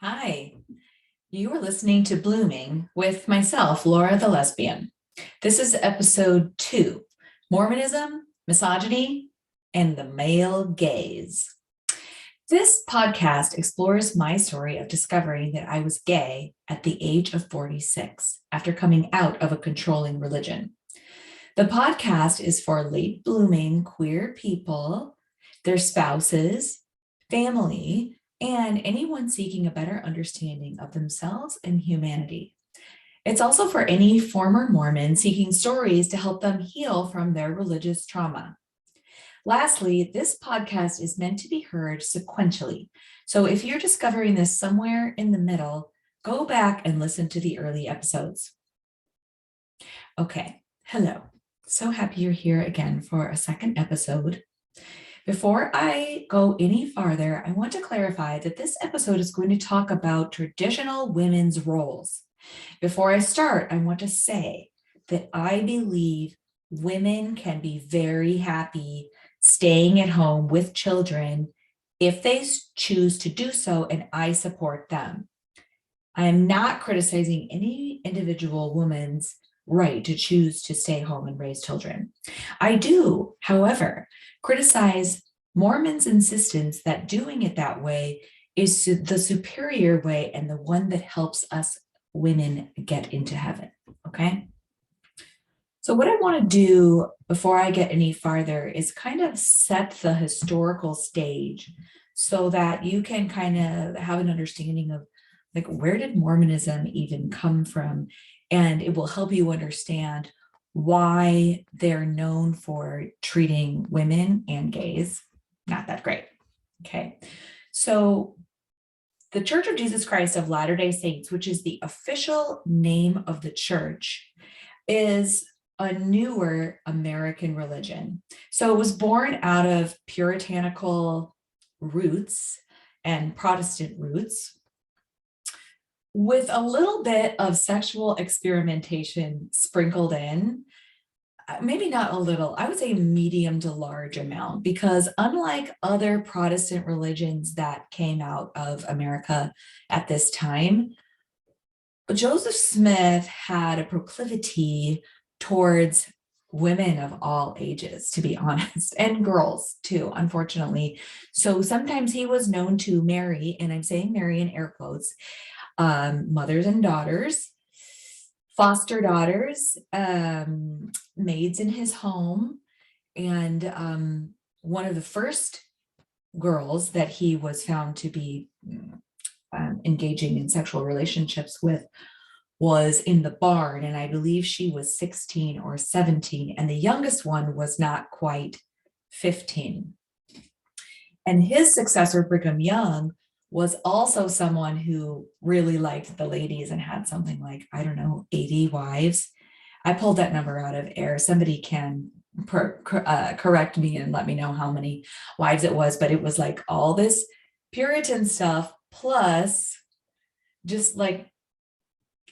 Hi, you are listening to Blooming with myself, Laura the Lesbian. This is episode 2, Mormonism, Misogyny, and the Male Gaze. This podcast explores my story of discovering that I was gay at the age of 46 after coming out of a controlling religion. The podcast is for late blooming queer people, their spouses, family, and anyone seeking a better understanding of themselves and humanity. It's also for any former Mormon seeking stories to help them heal from their religious trauma. Lastly, this podcast is meant to be heard sequentially. So if you're discovering this somewhere in the middle, go back and listen to the early episodes. Okay, hello. So happy you're here again for a second episode. Before I go any farther, I want to clarify that this episode is going to talk about traditional women's roles. Before I start, I want to say that I believe women can be very happy staying at home with children if they choose to do so, and I support them. I am not criticizing any individual woman's right to choose to stay home and raise children. I do, however, criticize Mormons' insistence that doing it that way is the superior way and the one that helps us women get into heaven, okay? So what I want to do before I get any farther is kind of set the historical stage so that you can kind of have an understanding of like, where did Mormonism even come from? And it will help you understand why they're known for treating women and gays not that great. Okay. So the Church of Jesus Christ of Latter-day Saints, which is the official name of the church, is a newer American religion. So it was born out of puritanical roots and Protestant roots, with a little bit of sexual experimentation sprinkled in. Maybe not a little, I would say medium to large amount, because unlike other Protestant religions that came out of America at this time, Joseph Smith had a proclivity towards women of all ages, to be honest, and girls too, unfortunately. So sometimes he was known to marry, and I'm saying marry in air quotes, mothers and daughters, foster daughters, maids in his home. And one of the first girls that he was found to be engaging in sexual relationships with was in the barn, and I believe she was 16 or 17, and the youngest one was not quite 15. And his successor, Brigham Young, was also someone who really liked the ladies and had something like, I don't know, 80 wives. I pulled that number out of air. Somebody can correct me and let me know how many wives it was, but it was like all this Puritan stuff, plus just like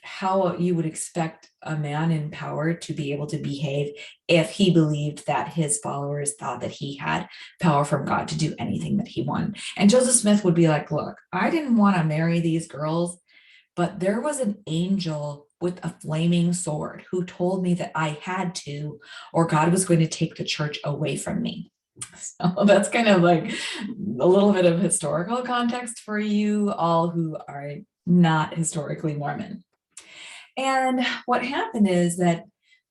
how you would expect a man in power to be able to behave if he believed that his followers thought that he had power from God to do anything that he wanted. And Joseph Smith would be like, look, I didn't want to marry these girls, but there was an angel with a flaming sword who told me that I had to, or God was going to take the church away from me. So that's kind of like a little bit of historical context for you all who are not historically Mormon. And what happened is that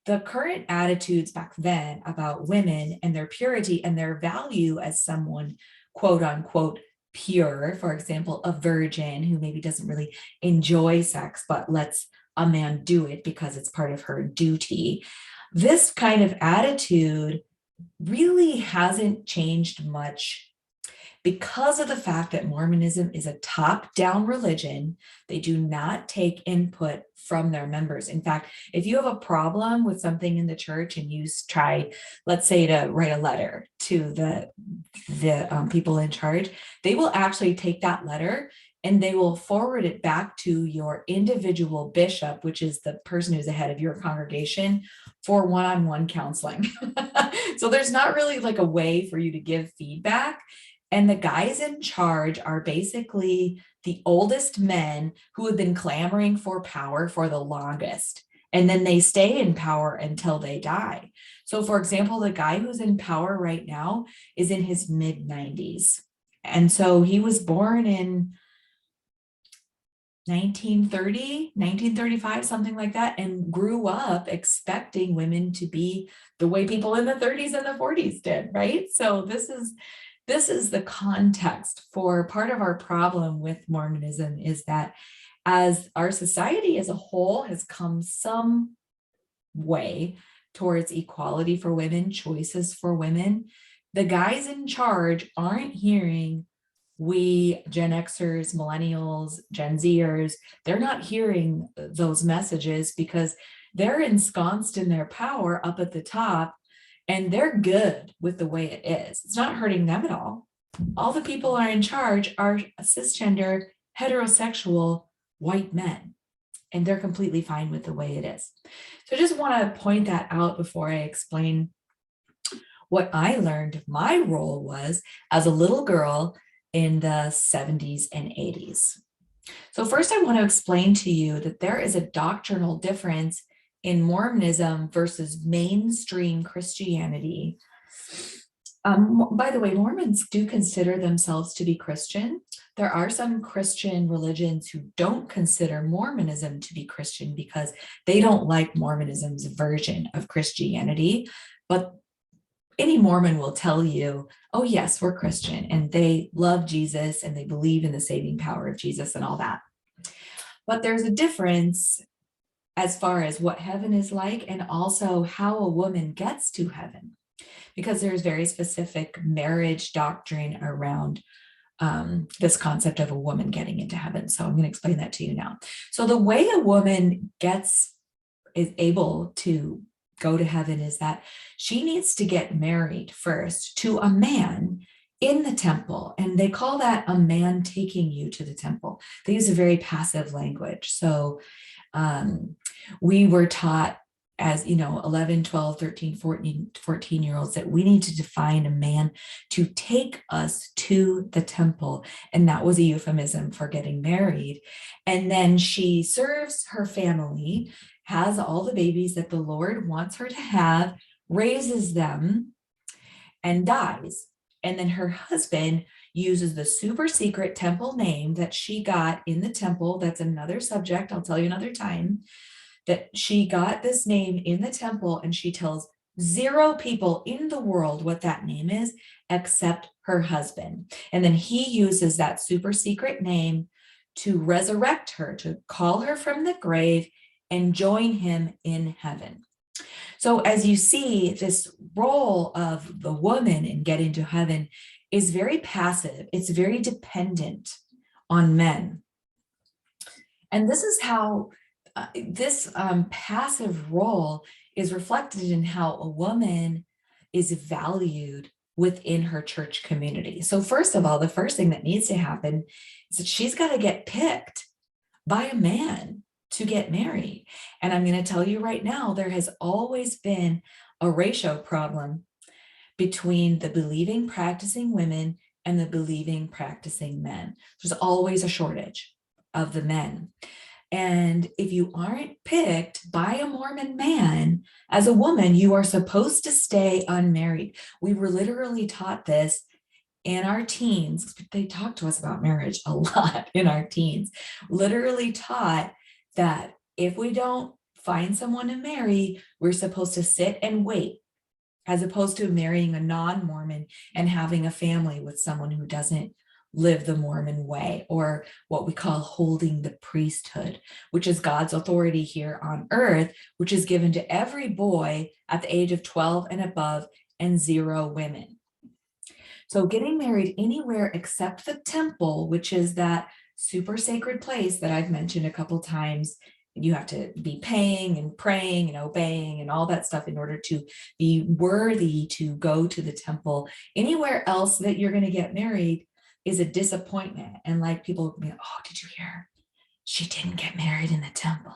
the current attitudes back then about women and their purity and their value as someone, quote unquote, pure, for example, a virgin who maybe doesn't really enjoy sex, but lets a man do it because it's part of her duty. This kind of attitude really hasn't changed much because of the fact that Mormonism is a top-down religion. They do not take input from their members. In fact, if you have a problem with something in the church and you try, let's say, to write a letter to the people in charge, they will actually take that letter and they will forward it back to your individual bishop, which is the person who's the head of your congregation, for one-on-one counseling. So there's not really like a way for you to give feedback. And the guys in charge are basically the oldest men who have been clamoring for power for the longest. And then they stay in power until they die. So, for example, the guy who's in power right now is in his mid 90s. And so he was born in 1930, 1935, something like that, and grew up expecting women to be the way people in the 30s and the 40s did, right? So this is the context for part of our problem with Mormonism, is that as our society as a whole has come some way towards equality for women, choices for women, the guys in charge aren't hearing we Gen Xers, millennials, Gen Zers, they're not hearing those messages because they're ensconced in their power up at the top and they're good with the way it is. It's not hurting them at all. All the people are in charge are cisgender, heterosexual, white men, and they're completely fine with the way it is. So I just want to point that out before I explain what I learned my role was as a little girl in the 70s and 80s. So first I want to explain to you that there is a doctrinal difference in Mormonism versus mainstream Christianity. By the way, Mormons do consider themselves to be Christian. There are some Christian religions who don't consider Mormonism to be Christian because they don't like Mormonism's version of Christianity, but any Mormon will tell you, oh yes, we're Christian, and they love Jesus and they believe in the saving power of Jesus and all that. But there's a difference as far as what heaven is like and also how a woman gets to heaven, because there's very specific marriage doctrine around this concept of a woman getting into heaven. So I'm going to explain that to you now. So the way a woman is able to go to heaven is that she needs to get married first to a man in the temple. And they call that a man taking you to the temple. They use a very passive language. So we were taught as 11, 12, 13, 14-year-olds that we need to define a man to take us to the temple. And that was a euphemism for getting married. And then she serves her family, has all the babies that the Lord wants her to have, raises them, and dies. And then her husband uses the super secret temple name that she got in the temple. That's another subject. I'll tell you another time. That she got this name in the temple, and she tells 0 people in the world what that name is except her husband. And then he uses that super secret name to resurrect her, to call her from the grave and join him in heaven. So as you see, this role of the woman in getting to heaven is very passive. It's very dependent on men. And this is how this passive role is reflected in how a woman is valued within her church community. So first of all, the first thing that needs to happen is that she's got to get picked by a man to get married. And I'm going to tell you right now, there has always been a ratio problem between the believing, practicing women and the believing, practicing men. There's always a shortage of the men. And if you aren't picked by a Mormon man as a woman, you are supposed to stay unmarried. We were literally taught this in our teens. They talked to us about marriage a lot in our teens. Literally taught that if we don't find someone to marry, we're supposed to sit and wait, as opposed to marrying a non-Mormon and having a family with someone who doesn't live the Mormon way, or what we call holding the priesthood, which is God's authority here on earth, which is given to every boy at the age of 12 and above, and 0 women. So getting married anywhere except the temple, which is that super sacred place that I've mentioned a couple times, you have to be paying and praying and obeying and all that stuff in order to be worthy to go to the temple. Anywhere else that you're going to get married is a disappointment. And like people be, oh, did you hear? She didn't get married in the temple.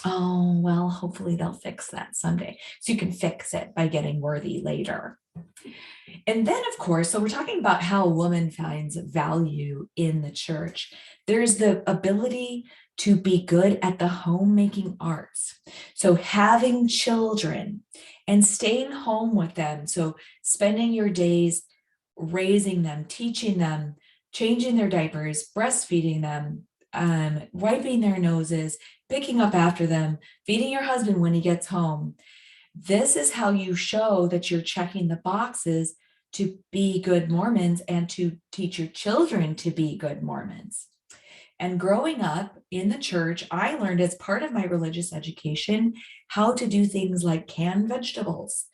Oh, well, hopefully they'll fix that someday. So you can fix it by getting worthy later. And then, of course, so we're talking about how a woman finds value in the church. There's the ability to be good at the homemaking arts. So having children and staying home with them. So spending your days raising them, teaching them, changing their diapers, breastfeeding them, wiping their noses, picking up after them, feeding your husband when he gets home. This is how you show that you're checking the boxes to be good Mormons and to teach your children to be good Mormons. And growing up in the church, I learned as part of my religious education how to do things like can vegetables,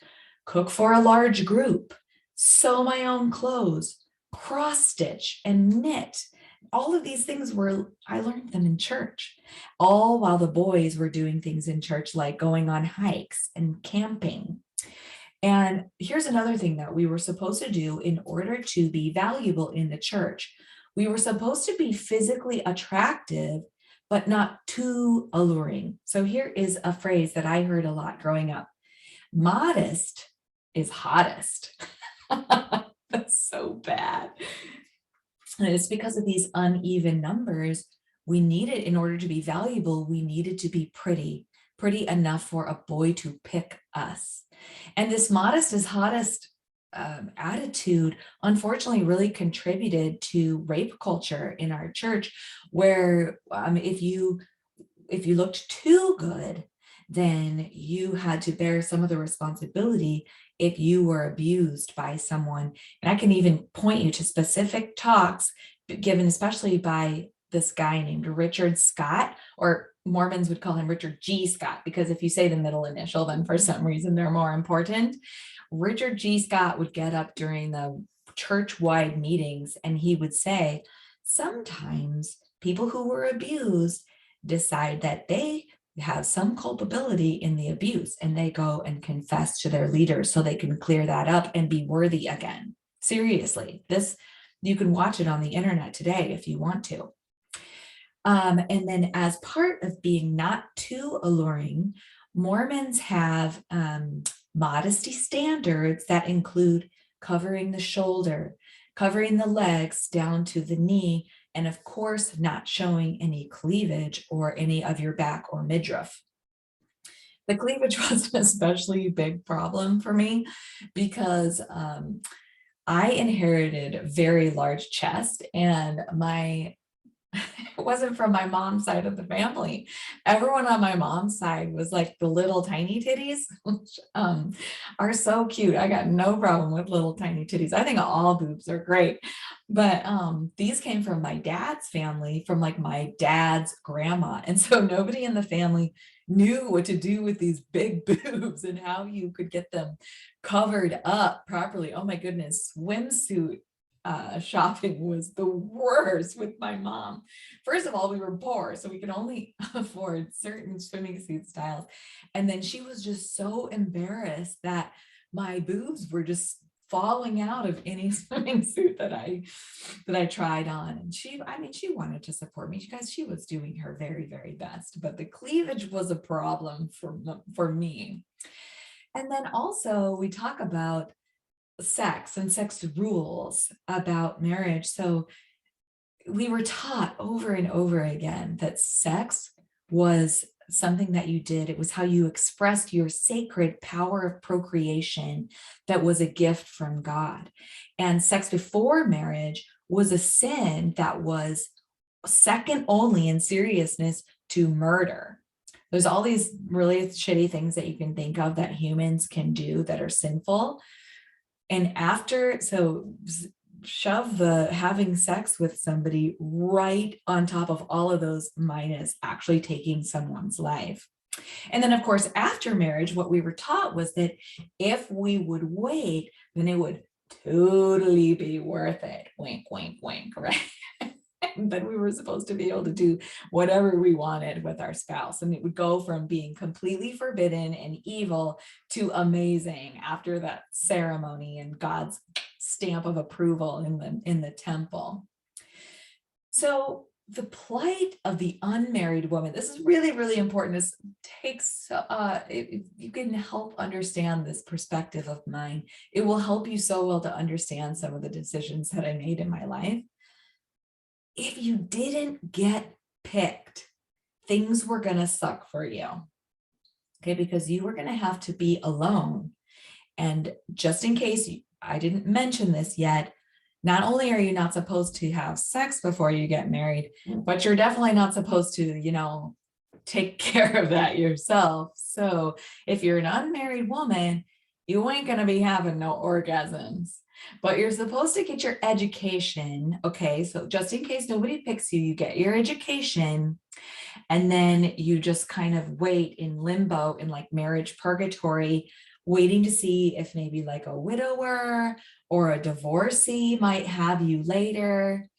cook for a large group, sew my own clothes, cross stitch and knit. All of these things I learned them in church, all while the boys were doing things in church like going on hikes and camping. And here's another thing that we were supposed to do in order to be valuable in the church. We were supposed to be physically attractive, but not too alluring. So here is a phrase that I heard a lot growing up. Modest is hottest. That's so bad. And it's because of these uneven numbers. We needed, in order to be valuable, we needed to be pretty enough for a boy to pick us. And this modest is hottest attitude, unfortunately, really contributed to rape culture in our church, where if you looked too good, then you had to bear some of the responsibility if you were abused by someone. And I can even point you to specific talks given especially by this guy named Richard Scott, or Mormons would call him Richard G. Scott, because if you say the middle initial, then for some reason they're more important. Richard G. Scott would get up during the church-wide meetings and he would say, sometimes people who were abused decide that they have some culpability in the abuse and they go and confess to their leaders so they can clear that up and be worthy again. Seriously, this, you can watch it on the internet today if you want to. And then as part of being not too alluring, Mormons have modesty standards that include covering the shoulder, covering the legs down to the knee, and of course, not showing any cleavage or any of your back or midriff. The cleavage was an especially big problem for me because I inherited a very large chest, and it wasn't from my mom's side of the family. Everyone on my mom's side was like the little tiny titties, which are so cute. I got no problem with little tiny titties. I think all boobs are great. But these came from my dad's family, from like my dad's grandma. And so nobody in the family knew what to do with these big boobs and how you could get them covered up properly. Oh my goodness, swimsuit shopping was the worst with my mom. First of all, we were poor, so we could only afford certain swimming suit styles. And then she was just so embarrassed that my boobs were just falling out of any swimming suit that I tried on. And she wanted to support me. You guys, she was doing her very, very best, but the cleavage was a problem for me. And then also we talk about sex and sex rules about marriage. So we were taught over and over again that sex was something that you did. It was how you expressed your sacred power of procreation that was a gift from God. And sex before marriage was a sin that was second only in seriousness to murder. There's all these really shitty things that you can think of that humans can do that are sinful. And so shove the having sex with somebody right on top of all of those minus actually taking someone's life. And then, of course, after marriage, what we were taught was that if we would wait, then it would totally be worth it. Wink, wink, wink, right? Then we were supposed to be able to do whatever we wanted with our spouse. And it would go from being completely forbidden and evil to amazing after that ceremony and God's stamp of approval in the temple. So the plight of the unmarried woman. This is really, really important. This takes, if you can help understand this perspective of mine, it will help you so well to understand some of the decisions that I made in my life. If you didn't get picked, things were going to suck for you. Okay, because you were going to have to be alone. And just in case I didn't mention this yet, not only are you not supposed to have sex before you get married, but you're definitely not supposed to, take care of that yourself. So if you're an unmarried woman, you ain't going to be having no orgasms, but you're supposed to get your education. Okay, so just in case nobody picks you, you get your education. And then you just kind of wait in limbo, in like marriage purgatory, waiting to see if maybe like a widower or a divorcee might have you later.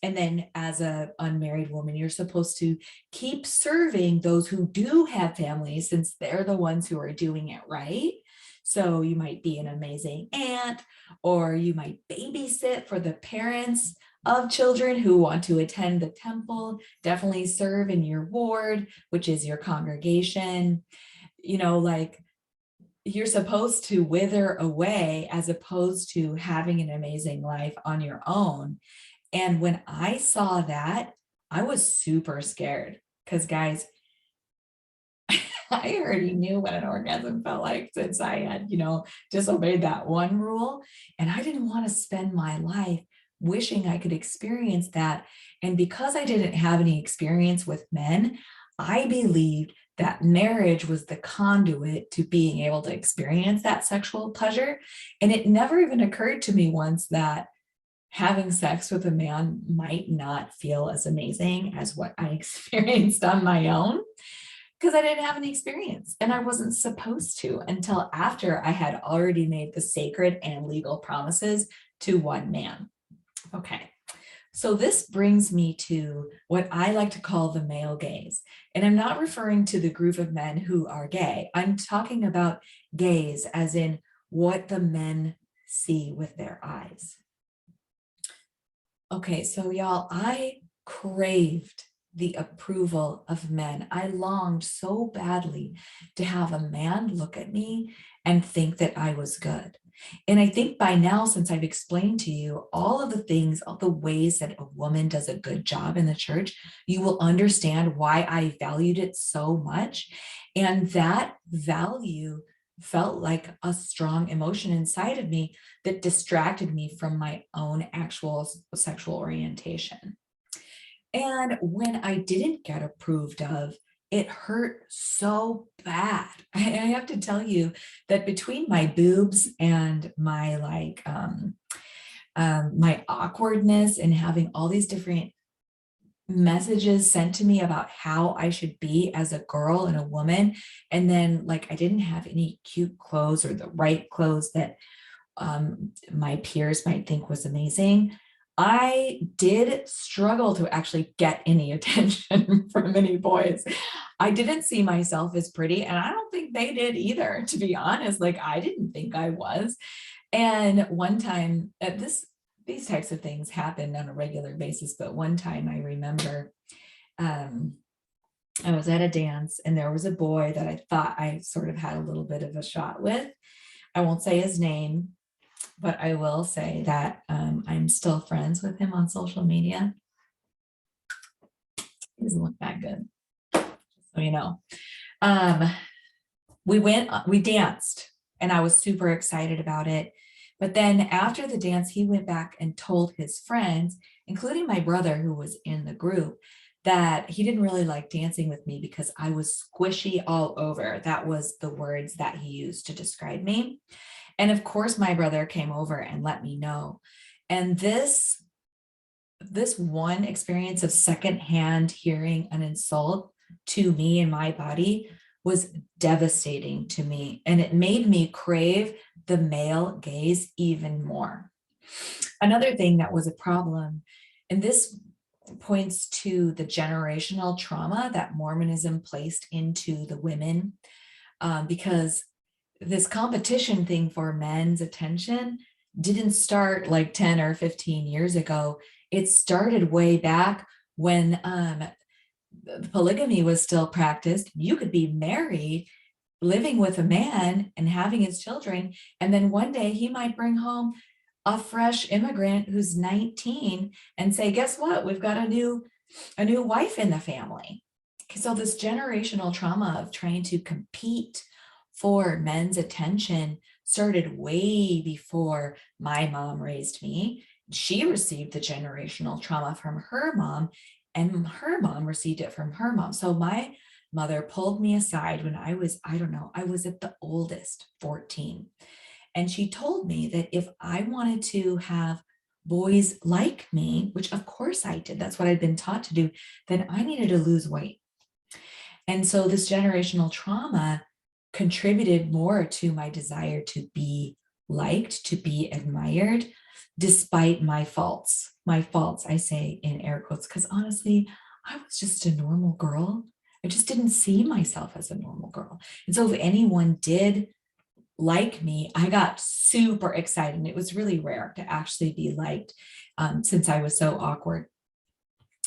And then as an unmarried woman, you're supposed to keep serving those who do have families, since they're the ones who are doing it right. So you might be an amazing aunt, or you might babysit for the parents of children who want to attend the temple. Definitely serve in your ward, which is your congregation. Like, you're supposed to wither away as opposed to having an amazing life on your own. And when I saw that, I was super scared because, guys, I already knew what an orgasm felt like since I had, disobeyed that one rule. And I didn't want to spend my life wishing I could experience that. And because I didn't have any experience with men, I believed that marriage was the conduit to being able to experience that sexual pleasure. And it never even occurred to me once that having sex with a man might not feel as amazing as what I experienced on my own, because I didn't have any experience and I wasn't supposed to until after I had already made the sacred and legal promises to one man. Okay. So this brings me to what I like to call the male gaze. And I'm not referring to the group of men who are gay. I'm talking about gaze as in what the men see with their eyes. Okay, so y'all, I craved the approval of men. I longed so badly to have a man look at me and think that I was good. And I think by now, since I've explained to you all of the things, all the ways that a woman does a good job in the church, you will understand why I valued it so much. And that value felt like a strong emotion inside of me that distracted me from my own actual sexual orientation. And when I didn't get approved of, it hurt so bad. I have to tell you that between my boobs and my my awkwardness and having all these different messages sent to me about how I should be as a girl and a woman, and then like I didn't have any cute clothes or the right clothes that my peers might think was amazing, I did struggle to actually get any attention from any boys. I didn't see myself as pretty, and I don't think they did either, to be honest. Like, I didn't think I was. And one time, these types of things happen on a regular basis, but one time I remember I was at a dance and there was a boy that I thought I sort of had a little bit of a shot with. I won't say his name, but I will say that I'm still friends with him on social media. He doesn't look that good, so you know. We danced and I was super excited about it. But then after the dance, he went back and told his friends, including my brother who was in the group, that he didn't really like dancing with me because I was squishy all over. That was the words that he used to describe me. And of course, my brother came over and let me know. And this one experience of secondhand hearing an insult to me and my body was devastating to me. And it made me crave the male gaze even more. Another thing that was a problem, and this points to the generational trauma that Mormonism placed into the women, because this competition thing for men's attention didn't start like 10 or 15 years ago. It started way back when the polygamy was still practiced, you could be married, living with a man and having his children, and then one day he might bring home a fresh immigrant who's 19 and say, guess what, we've got a new wife in the family. So this generational trauma of trying to compete for men's attention started way before my mom raised me. She received the generational trauma from her mom, and her mom received it from her mom. So my mother pulled me aside when I was, I don't know, I was at the oldest, 14. And she told me that if I wanted to have boys like me, which of course I did, that's what I'd been taught to do, then I needed to lose weight. And so this generational trauma contributed more to my desire to be liked, to be admired, despite my faults. My faults, I say in air quotes, because honestly, I was just a normal girl. I just didn't see myself as a normal girl. And so if anyone did like me, I got super excited. And it was really rare to actually be liked, since I was so awkward.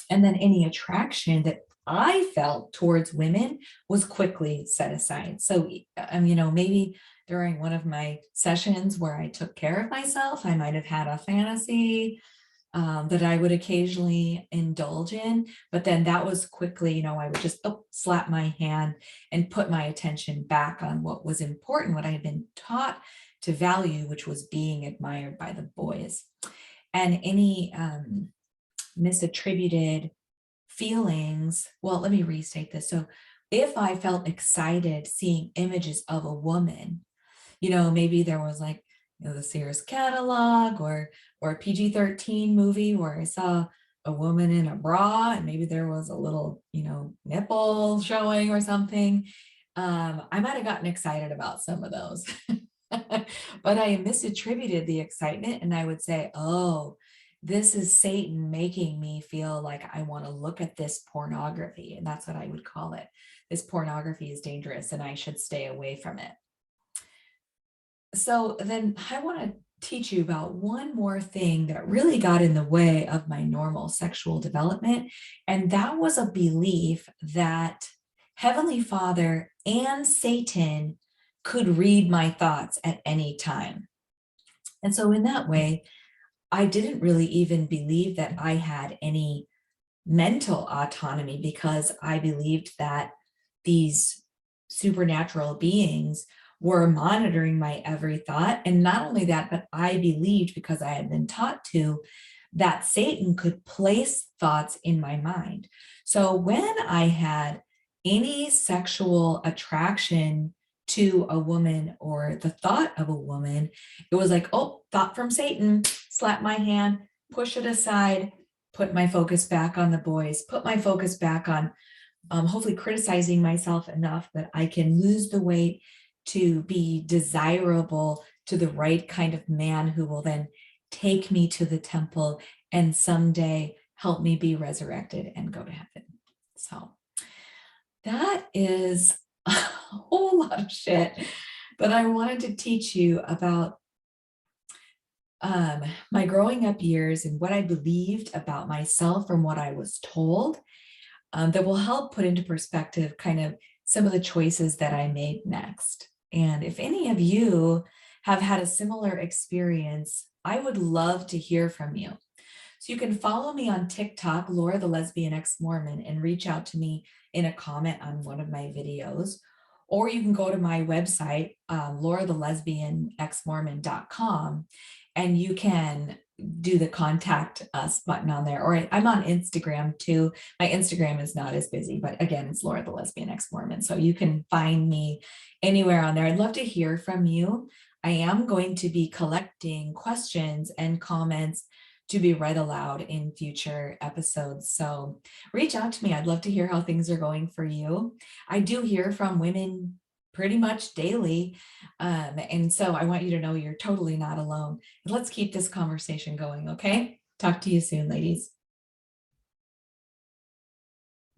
And then any attraction that I felt towards women was quickly set aside. So, maybe during one of my sessions where I took care of myself, I might have had a fantasy that I would occasionally indulge in, but then that was quickly, I would just slap my hand and put my attention back on what was important, what I had been taught to value, which was being admired by the boys. And any misattributed feelings, well, let me restate this. So if I felt excited seeing images of a woman, maybe there was like, the Sears catalog or a PG-13 movie where I saw a woman in a bra and maybe there was a little, nipple showing or something. I might have gotten excited about some of those, but I misattributed the excitement and I would say, oh, this is Satan making me feel like I want to look at this pornography. And that's what I would call it. This pornography is dangerous and I should stay away from it. So then I want to teach you about one more thing that really got in the way of my normal sexual development. And that was a belief that Heavenly Father and Satan could read my thoughts at any time. And so in that way, I didn't really even believe that I had any mental autonomy because I believed that these supernatural beings were monitoring my every thought. And not only that, but I believed, because I had been taught to, that Satan could place thoughts in my mind. So when I had any sexual attraction to a woman or the thought of a woman, it was like, oh, thought from Satan, slap my hand, push it aside, put my focus back on the boys, put my focus back on hopefully criticizing myself enough that I can lose the weight to be desirable to the right kind of man who will then take me to the temple and someday help me be resurrected and go to heaven. So that is a whole lot of shit, but I wanted to teach you about my growing up years and what I believed about myself from what I was told, that will help put into perspective kind of some of the choices that I made next. And if any of you have had a similar experience, I would love to hear from you. So you can follow me on TikTok, Laura the Lesbian Ex-Mormon, and reach out to me in a comment on one of my videos. Or you can go to my website, laurathelesbianexmormon.com, and you can do the contact us button on there. Or I'm on Instagram too. My Instagram is not as busy, but again, it's Laura the Lesbian Ex-Mormon. So you can find me anywhere on there. I'd love to hear from you. I am going to be collecting questions and comments to be read aloud in future episodes. So reach out to me. I'd love to hear how things are going for you. I do hear from women pretty much daily. And so I want you to know you're totally not alone. Let's keep this conversation going, okay? Talk to you soon, ladies.